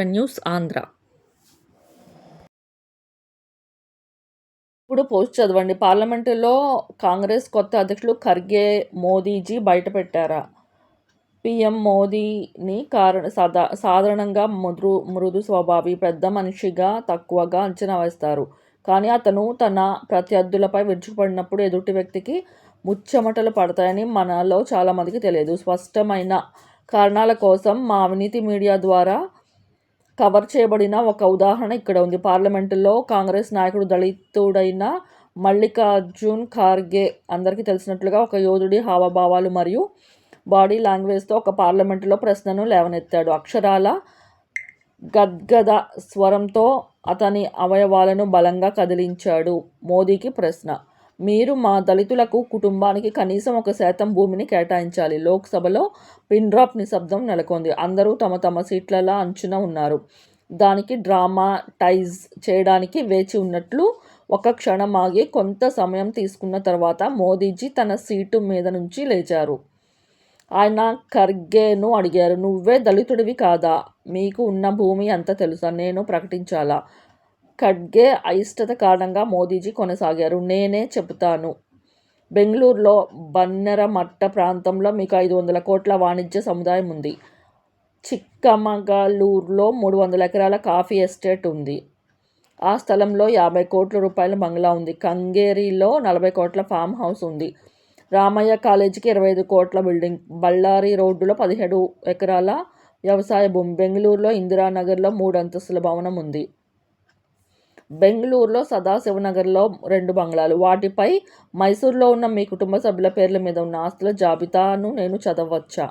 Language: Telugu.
న్యూస్ ఆంధ్ర. ఇప్పుడు పోస్ట్ చదవండి. పార్లమెంటులో కాంగ్రెస్ కొత్త అధ్యక్షులు ఖర్గే మోదీజీ బయటపెట్టారా? పీఎం మోదీని సాధారణంగా మృదు స్వభావి, పెద్ద మనిషిగా తక్కువగా అంచనా వేస్తారు. కానీ అతను తన ప్రత్యర్థులపై విరుచుకుపడినప్పుడు ఎదుటి వ్యక్తికి ముచ్చెమటలు పడతాయని మనలో చాలామందికి తెలియదు. స్పష్టమైన కారణాల కోసం మా అవినీతి మీడియా ద్వారా కవర్ చేయబడిన ఒక ఉదాహరణ ఇక్కడ ఉంది. పార్లమెంటులో కాంగ్రెస్ నాయకుడు దళితుడైన మల్లికార్జున్ ఖార్గే అందరికీ తెలిసినట్లుగా ఒక యోధుడి హావభావాలు మరియు బాడీ లాంగ్వేజ్తో ఒక పార్లమెంటులో ప్రశ్నను లేవనెత్తాడు. అక్షరాల గద్గద స్వరంతో అతని అవయవాలను బలంగా కదిలించాడు. మోదీకి ప్రశ్న: మీరు మా దళితులకు కుటుంబానికి కనీసం 1% భూమిని కేటాయించాలి. లోక్సభలో పిన్ డ్రాప్ నిశ్శబ్దం నెలకొంది. అందరూ తమ తమ సీట్ల అంచున ఉన్నారు. దానికి డ్రామాటైజ్ చేయడానికి వేచి ఉన్నట్లు ఒక క్షణం ఆగి కొంత సమయం తీసుకున్న తర్వాత మోదీజీ తన సీటు మీద నుంచి లేచారు. ఆయన ఖర్గేను అడిగారు: నువ్వే దళితుడివి కాదా? మీకు ఉన్న భూమి అంతా తెలుసా? నేను ప్రకటించాలా? ఖర్గే అయిష్టత కారణంగా మోదీజీ కొనసాగారు: నేనే చెబుతాను. బెంగళూరులో బన్నెరమట్ట ప్రాంతంలో మీకు 500 కోట్ల వాణిజ్య సముదాయం ఉంది. చిక్కమగళూరులో 300 ఎకరాల కాఫీ ఎస్టేట్ ఉంది. ఆ స్థలంలో 50 కోట్ల రూపాయల బంగ్లా ఉంది. కంగేరిలో 40 కోట్ల ఫామ్ హౌస్ ఉంది. రామయ్య కాలేజీకి 25 కోట్ల బిల్డింగ్. బళ్ళారి రోడ్డులో 17 ఎకరాల వ్యవసాయ భూమి. బెంగళూరులో ఇందిరానగర్లో 3 అంతస్తుల భవనం ఉంది. బెంగళూరులో సదాశివనగర్లో 2 బంగ్లాలు. వాటిపై మైసూరులో ఉన్న మీ కుటుంబ సభ్యుల పేర్ల మీద ఉన్న ఆస్తుల జాబితాను నేను చదవచ్చా?